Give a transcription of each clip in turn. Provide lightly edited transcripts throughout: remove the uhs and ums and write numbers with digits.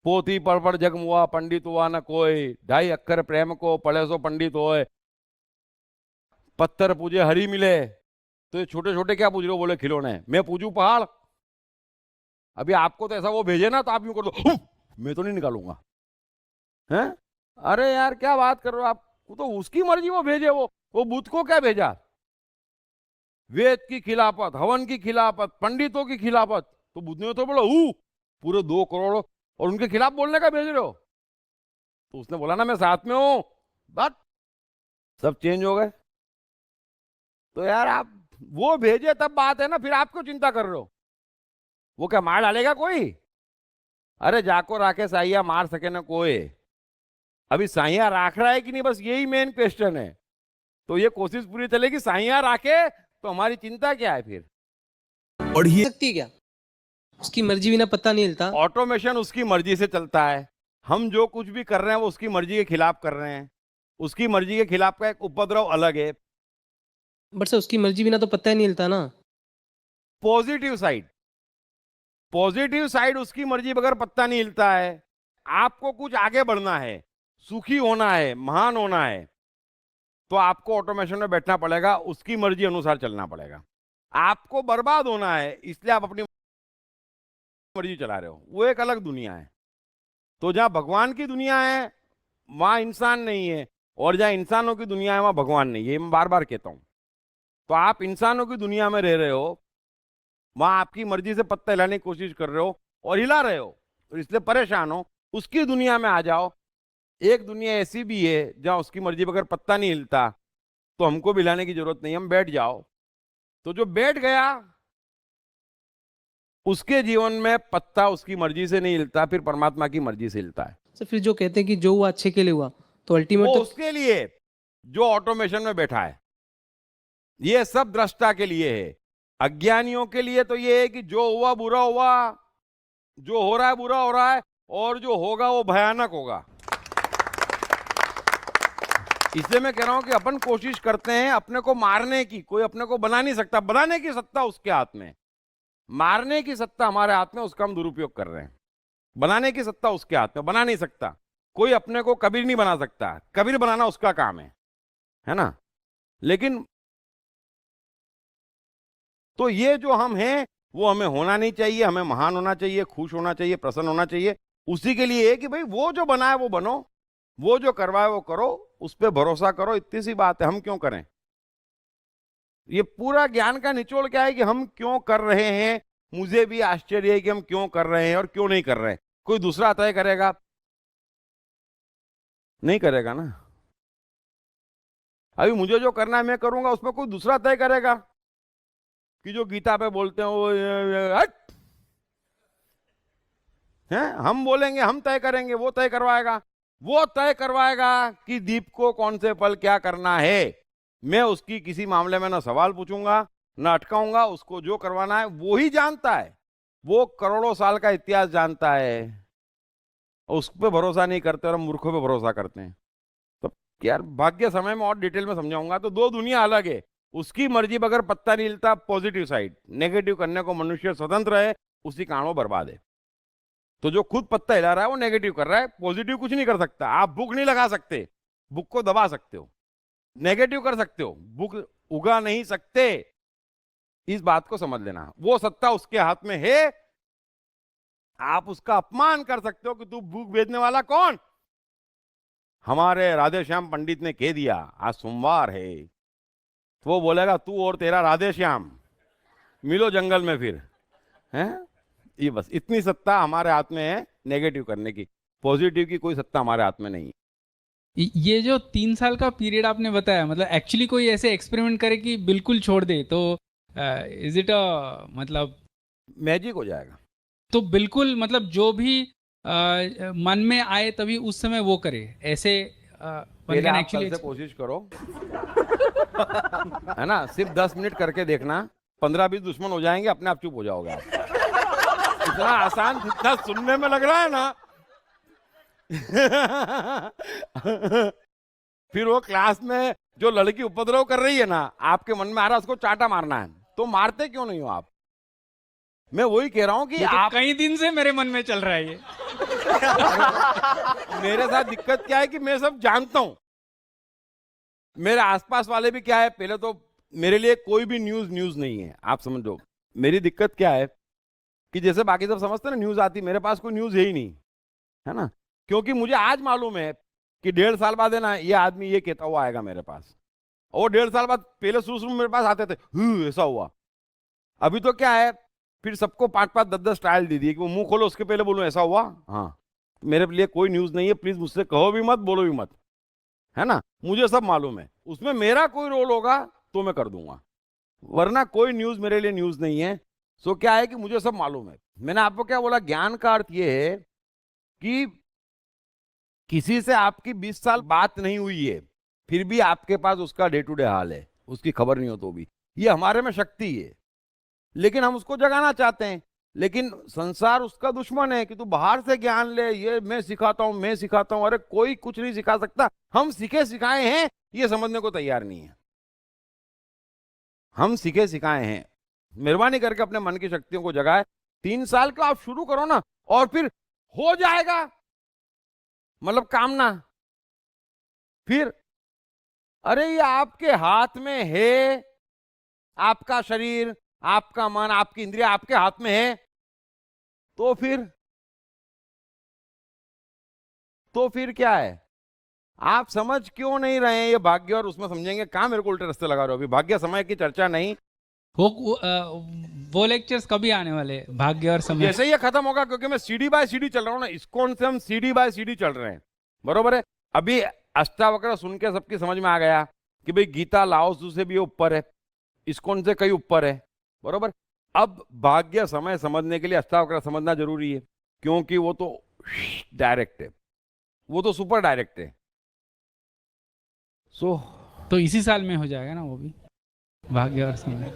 पोथी पढ़ जग मुआ पंडित हुआ न कोई, 2.5 अक्षर प्रेम को पढ़े सो पंडित होए। पत्थर पूजे हरी मिले। तो ये छोटे छोटे क्या पूछ रहे हो? बोले खिलौने। मैं पूछूं पहाड़? अभी आपको तो ऐसा वो भेजे ना तो आप यूं कर दो, मैं तो नहीं निकालूंगा। हैं? अरे यार क्या बात कर रहे हो आप? वो तो उसकी मर्जी, वो भेजे। वो बुद्ध को क्या भेजा? वेद की खिलाफत, हवन की खिलाफत, पंडितों की खिलाफत। तो बुद्ध ने तो बोला पूरे 2 करोड़ और उनके खिलाफ बोलने का भेज रहे हो? तो उसने बोला ना मैं साथ में हूं। बट सब चेंज हो गए। तो यार आप वो भेजे तब बात है ना, फिर आप क्यों चिंता कर रहे हो? वो क्या मार डालेगा कोई? अरे जाको राखे साइया मार सके ना कोई। अभी साइया राख रहा है कि नहीं, बस यही मेन क्वेश्चन है। तो ये कोशिश पूरी चलेगी, साइया राखे तो हमारी चिंता क्या है फिर? पढ़िए सकती है क्या? उसकी मर्जी बिना पत्ता नहीं हिलता। ऑटोमेशन उसकी मर्जी से चलता है। हम जो कुछ भी कर रहे हैं वो उसकी मर्जी के खिलाफ कर रहे हैं। उसकी मर्जी के खिलाफ का एक उपद्रव अलग है। बट सर उसकी मर्जी बिना तो पत्ता ही नहीं हिलता ना। पॉजिटिव साइड, पॉजिटिव साइड उसकी मर्जी बगैर पत्ता नहीं हिलता है। आपको कुछ आगे बढ़ना है, सुखी होना है, महान होना है, तो आपको ऑटोमेशन में बैठना पड़ेगा, उसकी मर्जी अनुसार चलना पड़ेगा। आपको बर्बाद होना है इसलिए आप अपनी मर्जी चला रहे हो, वो एक अलग दुनिया है। तो जहां भगवान की दुनिया है वहां इंसान नहीं है, और जहां इंसानों की दुनिया है वहां भगवान नहीं है। ये मैं बार बार कहता हूं। तो आप इंसानों की दुनिया में रह रहे हो, वहां आपकी मर्जी से पत्ता हिलाने की कोशिश कर रहे हो और हिला रहे हो, तो इसलिए परेशान हो। उसकी दुनिया में आ जाओ। एक दुनिया ऐसी भी है जहां उसकी मर्जी बगैर पत्ता नहीं हिलता, तो हमको भी हिलाने की जरूरत नहीं, हम बैठ जाओ। तो जो बैठ गया उसके जीवन में पत्ता उसकी मर्जी से नहीं हिलता, फिर परमात्मा की मर्जी से हिलता है। सर फिर जो कहते हैं कि जो हुआ अच्छे के लिए हुआ, तो अल्टीमेट वो तो उसके लिए जो ऑटोमेशन में बैठा है। ये सब दृष्टा के लिए है। अज्ञानियों के लिए तो ये है कि जो हुआ बुरा हुआ, जो हो रहा है बुरा हो रहा है, और जो होगा वो भयानक होगा। इसलिए मैं कह रहा हूं कि अपन कोशिश करते हैं अपने को मारने की, कोई अपने को बना नहीं सकता। बनाने की सत्ता उसके हाथ में, मारने की सत्ता हमारे हाथ में, उसका हम दुरुपयोग कर रहे हैं। बनाने की सत्ता उसके हाथ में, बना नहीं सकता कोई। अपने को कबीर नहीं बना सकता, कबीर बनाना उसका काम है ना। लेकिन तो ये जो हम हैं वो हमें होना नहीं चाहिए, हमें महान होना चाहिए, खुश होना चाहिए, प्रसन्न होना चाहिए। उसी के लिए है कि भाई वो जो बनाए वो बनो, वो जो करवाए वो करो, उस पर भरोसा करो। इतनी सी बात है, हम क्यों करें? ये पूरा ज्ञान का निचोड़ क्या है कि हम क्यों कर रहे हैं। मुझे भी आश्चर्य है कि हम क्यों कर रहे हैं और क्यों नहीं कर रहे हैं। कोई दूसरा तय करेगा? नहीं करेगा ना। अभी मुझे जो करना है मैं करूंगा, उसमें कोई दूसरा तय करेगा? कि जो गीता पे बोलते हैं वो हट हैं, हम बोलेंगे, हम तय करेंगे, वो तय करवाएगा? वो तय करवाएगा कि दीप को कौन से पल क्या करना है। मैं उसकी किसी मामले में ना सवाल पूछूंगा ना अटकाऊंगा। उसको जो करवाना है वो ही जानता है। वो करोड़ों साल का इतिहास जानता है। उस पर भरोसा नहीं करते और हम मूर्खों पे भरोसा करते हैं। तो यार भाग्य समय में और डिटेल में समझाऊंगा। तो दो दुनिया अलग है। उसकी मर्जी बगैर पत्ता नहीं हिलता, पॉजिटिव साइड। नेगेटिव करने को मनुष्य स्वतंत्र है, उसी कारण वो बर्बाद है। तो जो खुद पत्ता हिला रहा है वो नेगेटिव कर रहा है, पॉजिटिव कुछ नहीं कर सकता। आप बुक नहीं लगा सकते, बुक को दबा सकते हो। नेगेटिव कर सकते हो, बुक उगा नहीं सकते। इस बात को समझ लेना, वो सत्ता उसके हाथ में है। आप उसका अपमान कर सकते हो कि तू बुक बेचने वाला कौन। हमारे राधे श्याम पंडित ने कह दिया आज सोमवार है, तो वो बोलेगा तू और तेरा राधे श्याम मिलो जंगल में फिर। हैं? ये बस इतनी सत्ता हमारे हाथ में है नेगेटिव करने की। पॉजिटिव की कोई सत्ता हमारे हाथ में नहीं है। ये जो 3 साल का पीरियड आपने बताया, मतलब एक्चुअली कोई ऐसे एक्सपेरिमेंट करे कि बिल्कुल छोड़ दे, तो इज इट अ मतलब मैजिक हो जाएगा। तो बिल्कुल मतलब जो भी मन में आए तभी उस समय वो करे, ऐसे पहले आप कल से कोशिश करो है ना। सिर्फ 10 मिनट करके देखना, 15-20 दुश्मन हो जाएंगे, अपने आप चुप हो जाओगे आप। इतना आसान, इतना सुनने में लग रहा है ना फिर वो क्लास में जो लड़की उपद्रव कर रही है ना, आपके मन में आ रहा है उसको चाटा मारना है, तो मारते क्यों नहीं हो आप? मैं वही कह रहा हूं कि तो आप कई दिन से मेरे मन में चल रहा है ये मेरे साथ दिक्कत क्या है कि मैं सब जानता हूं। मेरे आसपास वाले भी क्या है, पहले तो मेरे लिए कोई भी न्यूज नहीं है, आप समझो। मेरी दिक्कत क्या है कि जैसे बाकी सब समझते हैं ना, न्यूज आती, मेरे पास कोई न्यूज है ही नहीं, है ना। क्योंकि मुझे आज मालूम है कि 1.5 साल बाद है ना, ये आदमी ये कहता हुआ आएगा मेरे पास, और 1.5 साल बाद पहले शुरू मेरे पास आते थे, ऐसा हुआ। अभी तो क्या है, फिर सबको 5-5 10-10 ट्रायल दे दिए कि वो मुंह खोलो उसके पहले बोलूं ऐसा हुआ। हाँ, मेरे लिए कोई न्यूज नहीं है, प्लीज मुझसे कहो भी मत, बोलो भी मत, है ना। मुझे सब मालूम है, उसमें मेरा कोई रोल होगा तो मैं कर दूंगा, वरना कोई न्यूज मेरे लिए न्यूज नहीं है। सो क्या है कि मुझे सब मालूम है। मैंने आपको क्या बोला, ज्ञान का अर्थ ये है कि किसी से आपकी 20 साल बात नहीं हुई है, फिर भी आपके पास उसका डे टू डे हाल है, उसकी खबर नहीं हो तो भी, ये हमारे में शक्ति है। लेकिन हम उसको जगाना चाहते हैं, लेकिन संसार उसका दुश्मन है कि तू बाहर से ज्ञान ले, ये मैं सिखाता हूं, मैं सिखाता हूं। अरे कोई कुछ नहीं सिखा सकता, हम सीखे सिखाए हैं, ये समझने को तैयार नहीं है। हम सीखे सिखाए हैं, मेहरबानी करके अपने मन की शक्तियों को जगाए। 3 साल का आप शुरू करो ना, और फिर हो जाएगा, मतलब कामना। फिर अरे ये आपके हाथ में है, आपका शरीर, आपका मन, आपकी इंद्रिया आपके हाथ में है, तो फिर क्या है, आप समझ क्यों नहीं रहे हैं ये भाग्य, और उसमें समझेंगे कहां मेरे को उल्टे रास्ते लगा रहे हो। अभी भाग्य समय की चर्चा नहीं, वो लेक्चर्स कभी आने वाले हैं, भाग्य और समय? जैसे ये खत्म होगा, क्योंकि मैं सीडी बाय सीडी चल रहा हूं ना, इस्कॉन से हम सीडी बाय सीडी चल रहे हैं, बरोबर है। अभी अष्टावक्र सुन के सबकी समझ में आ गया कि भाई गीता लाओ तzu से भी ऊपर है, इस्कॉन से कहीं ऊपर है, बरोबर। अब भाग्य समय समझने के लिए अष्टावक्र समझना जरूरी है, क्योंकि वो तो डायरेक्ट है, वो तो सुपर डायरेक्ट है। सो तो इसी साल में हो जाएगा ना वो भी, भाग्य और समय?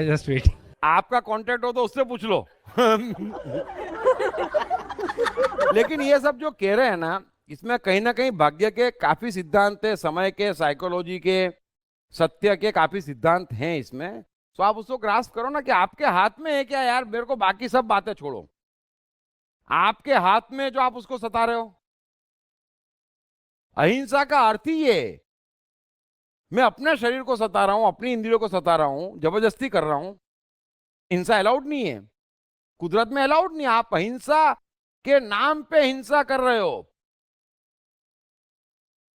Just wait. आपका कांटेक्ट हो तो उससे पूछ लो। लेकिन ये सब जो कह रहे हैं ना, इसमें कहीं ना कहीं भाग्य के काफी सिद्धांत है, समय के, साइकोलॉजी के, सत्य के काफी सिद्धांत हैं इसमें। तो आप उसको ग्रास्प करो ना कि आपके हाथ में है क्या यार, मेरे को बाकी सब बातें छोड़ो, आपके हाथ में जो आप उसको सता रहे हो। अहिंसा का अर्थ ही ये, मैं अपने शरीर को सता रहा हूं, अपनी इंद्रियों को सता रहा हूं, जबरदस्ती कर रहा हूं। हिंसा अलाउड नहीं है, कुदरत में अलाउड नहीं है। आप अहिंसा के नाम पे हिंसा कर रहे हो।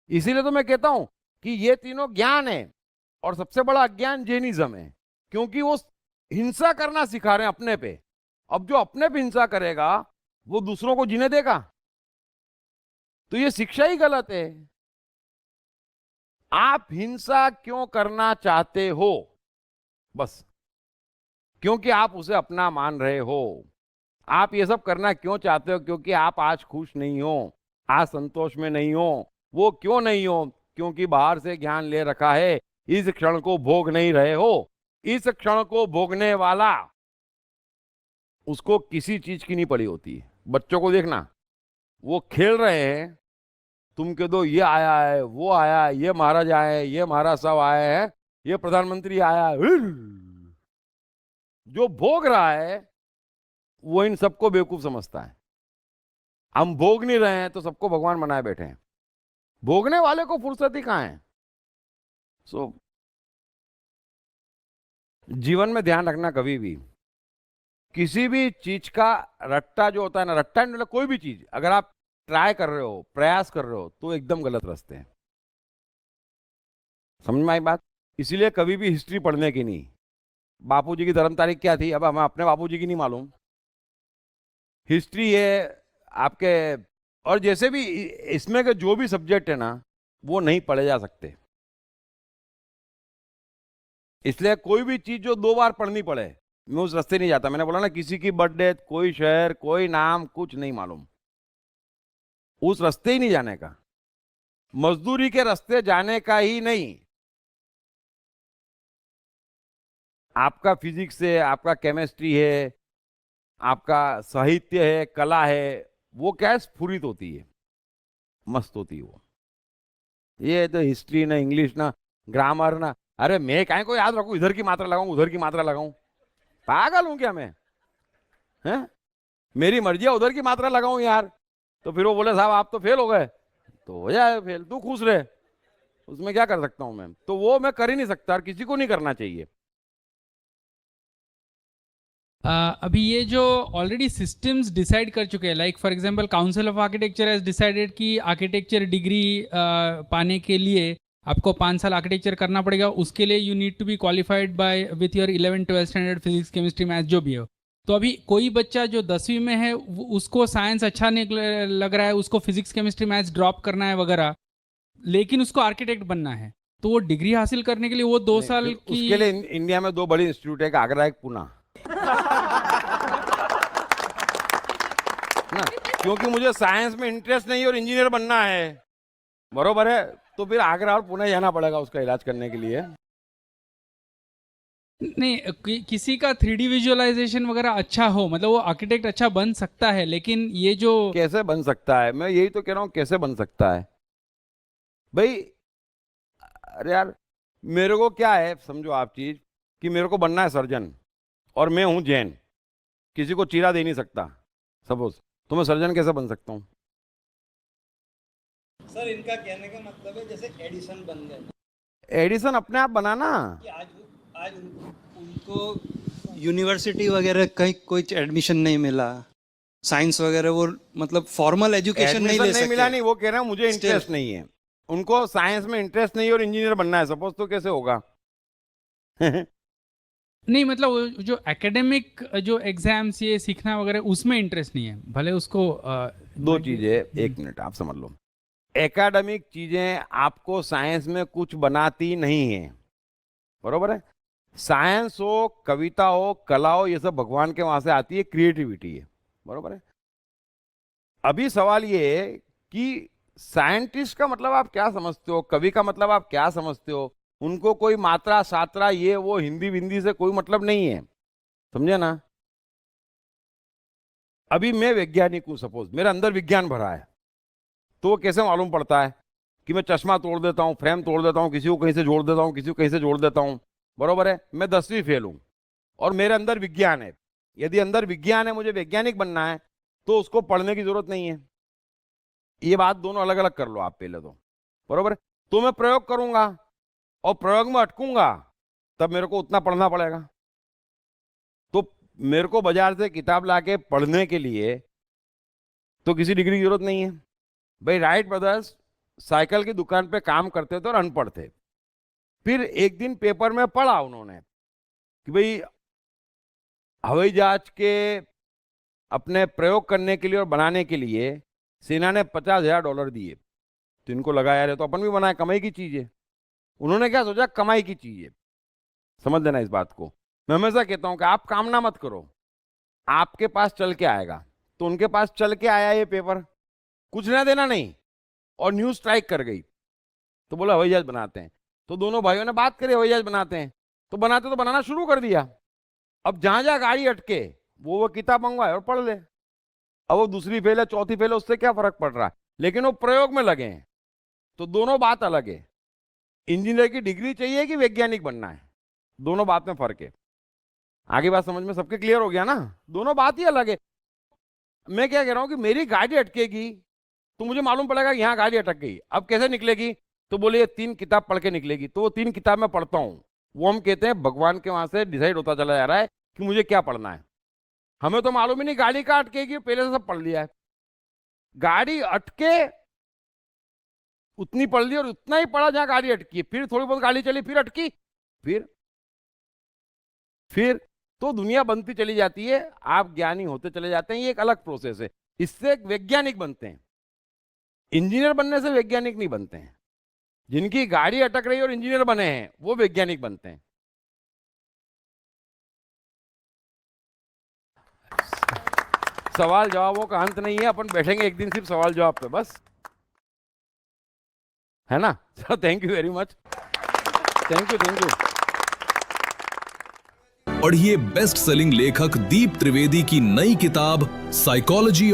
इसीलिए तो मैं कहता हूं कि ये तीनों ज्ञान है, और सबसे बड़ा अज्ञान जैनिज्म है, क्योंकि वो हिंसा करना सिखा रहे हैं अपने पे। अब जो अपने पे हिंसा करेगा वो दूसरों को जीने देगा, तो ये शिक्षा ही गलत है। आप हिंसा क्यों करना चाहते हो? बस क्योंकि आप उसे अपना मान रहे हो। आप ये सब करना क्यों चाहते हो? क्योंकि आप आज खुश नहीं हो, आज संतोष में नहीं हो। वो क्यों नहीं हो? क्योंकि बाहर से ज्ञान ले रखा है, इस क्षण को भोग नहीं रहे हो। इस क्षण को भोगने वाला, उसको किसी चीज की नहीं पड़ी होती है। बच्चों को देखना, वो खेल रहे हैं, तुम कह दो ये आया है, वो आया है, ये महाराज आए हैं, ये महाराज साहब आए हैं, ये प्रधानमंत्री आया है। जो भोग रहा है वो इन सबको बेवकूफ समझता है। हम भोग नहीं रहे हैं तो सबको भगवान बनाए बैठे हैं। भोगने वाले को फुर्सत ही कहां है? सो जीवन में ध्यान रखना, कभी भी किसी भी चीज का रट्टा जो होता है ना, रट्टा मतलब कोई भी चीज अगर आप ट्राई कर रहे हो, प्रयास कर रहे हो, तो एकदम गलत रास्ते हैं। समझ में आई बात? इसीलिए कभी भी हिस्ट्री पढ़ने की नहीं। बापूजी की जन्म तारीख क्या थी, अब हमें अपने बापूजी की नहीं मालूम। हिस्ट्री है आपके, और जैसे भी इसमें के जो भी सब्जेक्ट है ना, वो नहीं पढ़े जा सकते। इसलिए कोई भी चीज जो 2 बार पढ़नी पड़े, मैं उस रास्ते नहीं जाता। मैंने बोला ना, किसी की बर्थडे, कोई शहर, कोई नाम, कुछ नहीं मालूम, उस रास्ते ही नहीं जाने का। मजदूरी के रास्ते जाने का ही नहीं। आपका फिजिक्स है, आपका केमिस्ट्री है, आपका साहित्य है, कला है, वो क्या स्फुरित होती है, मस्त होती है वो। ये तो हिस्ट्री ना, इंग्लिश ना, ग्रामर ना, अरे मैं काहे को याद रखूं, इधर की मात्रा लगाऊं, उधर की मात्रा लगाऊं? पागल हूं क्या मैं? हैं? मेरी मर्जी है उधर की मात्रा लगाऊं यार। तो फिर वो बोले साहब आप तो फेल हो गए, तो हो जाए फेल, तू खुश रहे, उसमें क्या कर सकता हूं मैं? तो वो मैं कर ही नहीं सकता और किसी को नहीं करना चाहिए। अभी ये जो ऑलरेडी सिस्टम्स डिसाइड कर चुके हैं, like for example council of architecture has decided कि आर्किटेक्चर डिग्री पाने के लिए आपको 5 साल आर्किटेक्चर करना पड़ेगा, उसके लिए you need to be qualified by with your 11th 12th standard physics chemistry maths जो भी हो। तो अभी कोई बच्चा जो 10वीं में है उसको साइंस अच्छा नहीं लग रहा है, उसको फिजिक्स केमिस्ट्री मैथ्स ड्रॉप करना है वगैरह, लेकिन उसको आर्किटेक्ट बनना है, तो वो डिग्री हासिल करने के लिए वो 2 साल फिर की उसके लिए इंडिया में 2 बड़ी इंस्टीट्यूट है, एक आगरा एक पुणे ना, क्योंकि मुझे साइंस में इंटरेस्ट नहीं और इंजीनियर बनना है, बरोबर है, तो फिर आगरा और पुणे जाना पड़ेगा उसका इलाज करने के लिए। नहीं किसी का 3D विजुअलाइजेशन वगैरह अच्छा हो, मतलब वो आर्किटेक्ट अच्छा बन सकता है, लेकिन ये जो कैसे बन सकता है, मैं यही तो कह रहा हूं, कैसे बन सकता है भाई? अरे यार, मेरे को क्या है, समझो आप चीज कि मेरे को बनना है सर्जन और मैं हूं जैन, किसी को चीरा दे नहीं सकता सपोज, तो मैं सर्जन कैसे बन सकता हूं? सर इनका कहने का मतलब है जैसे एडिसन बन गए, एडिसन अपने आप बनाना, कि आज उनको यूनिवर्सिटी वगैरह कहीं कोई एडमिशन नहीं मिला, साइंस वगैरह वो मतलब फॉर्मल एजुकेशन नहीं ले नहीं मिला, सके। नहीं, वो कह रहे हैं मुझे इंटरेस्ट नहीं है, उनको साइंस में इंटरेस्ट नहीं है और इंजीनियर बनना है सपोज, तो कैसे होगा? नहीं मतलब वो जो एकेडमिक जो एग्जाम्स ये सीखना वगैरह उसमें इंटरेस्ट नहीं है, भले उसको 2 चीजें, 1 मिनट आप समझ लो, एकेडमिक चीजें आपको साइंस में कुछ बनाती नहीं है, बरोबर है? साइंस हो, कविता हो, कला हो, ये सब भगवान के वहां से आती है, क्रिएटिविटी है, बरोबर है? अभी सवाल ये है कि साइंटिस्ट का मतलब आप क्या समझते हो, कवि का मतलब आप क्या समझते हो? उनको कोई मात्रा सात्रा ये वो हिंदी विंदी से कोई मतलब नहीं है, समझे ना? अभी मैं वैज्ञानिक हूं सपोज, मेरे अंदर विज्ञान भरा है, तो वो कैसे मालूम पड़ता है कि मैं चश्मा तोड़ देता हूं, फ्रेम तोड़ देता हूं, किसी को कहीं से जोड़ देता हूं, किसी को कहीं से जोड़ देता हूं, बरोबर है? मैं 10वीं फेल हूं और मेरे अंदर विज्ञान है, यदि अंदर विज्ञान है, मुझे वैज्ञानिक बनना है, तो उसको पढ़ने की जरूरत नहीं है। ये बात दोनों अलग अलग कर लो आप पहले तो, बरोबर? तो मैं प्रयोग करूंगा और प्रयोग में अटकूंगा, तब मेरे को उतना पढ़ना पड़ेगा। तो मेरे को बाजार से किताब लाके पढ़ने के लिए तो किसी डिग्री की जरूरत नहीं है भाई। राइट ब्रदर्स साइकिल की दुकान पे काम करते थे और अनपढ़ थे, फिर एक दिन पेपर में पढ़ा उन्होंने कि भाई हवाई जहाज के अपने प्रयोग करने के लिए और बनाने के लिए सेना ने $50,000 दिए, तो इनको लगा यार ये तो अपन भी बनाए, कमाई की चीज है। उन्होंने क्या सोचा, कमाई की चीज है, समझ लेना इस बात को। मैं हमेशा कहता हूं कि आप काम ना मत करो, आपके पास चल के आएगा। तो उनके पास चल के आया ये पेपर, कुछ लेना देना नहीं, और न्यूज स्ट्राइक कर गई, तो बोला हवाई जहाज बनाते हैं। तो दोनों भाइयों ने बात करी हवाई जहाज बनाते हैं, तो बनाना शुरू कर दिया। अब जहां जहां गाड़ी अटके वो किताब मंगवाए और पढ़ ले। अब वो 2री फेल है, 4थी फेल है, उससे क्या फर्क पड़ रहा है, लेकिन वो प्रयोग में लगे हैं। तो दोनों बात अलग है, इंजीनियर की डिग्री चाहिए कि वैज्ञानिक बनना है, दोनों बात में फर्क है। आगे बात समझ में सबके क्लियर हो गया ना? दोनों बात ही अलग है। मैं क्या कह रहा हूं कि मेरी गाड़ी अटकेगी तो मुझे मालूम पड़ेगा कि यहाँ गाड़ी अटक गई, अब कैसे निकलेगी? तो बोले ये 3 किताब पढ़ के निकलेगी, तो वो 3 किताब मैं पढ़ता हूं, वो हम कहते हैं भगवान के वहां से डिसाइड होता चला जा रहा है कि मुझे क्या पढ़ना है। हमें तो मालूम ही नहीं गाड़ी का अटकेगी, पहले से सब पढ़ लिया है। गाड़ी अटके उतनी पढ़ ली और उतना ही पढ़ा जहां गाड़ी अटकी, फिर थोड़ी बहुत गाड़ी चली, फिर अटकी, फिर तो दुनिया बनती चली जाती है, आप ज्ञानी होते चले जाते हैं। ये एक अलग प्रोसेस है, इससे एक वैज्ञानिक बनते हैं। इंजीनियर बनने से वैज्ञानिक नहीं बनते हैं। जिनकी गाड़ी अटक रही और इंजीनियर बने हैं वो वैज्ञानिक बनते हैं। सवाल जवाबों का अंत नहीं है, अपन बैठेंगे एक दिन सिर्फ सवाल जवाब पे बस, है ना? So thank you very much, thank you. पढ़िए बेस्ट सेलिंग लेखक दीप त्रिवेदी की नई किताब साइकोलॉजी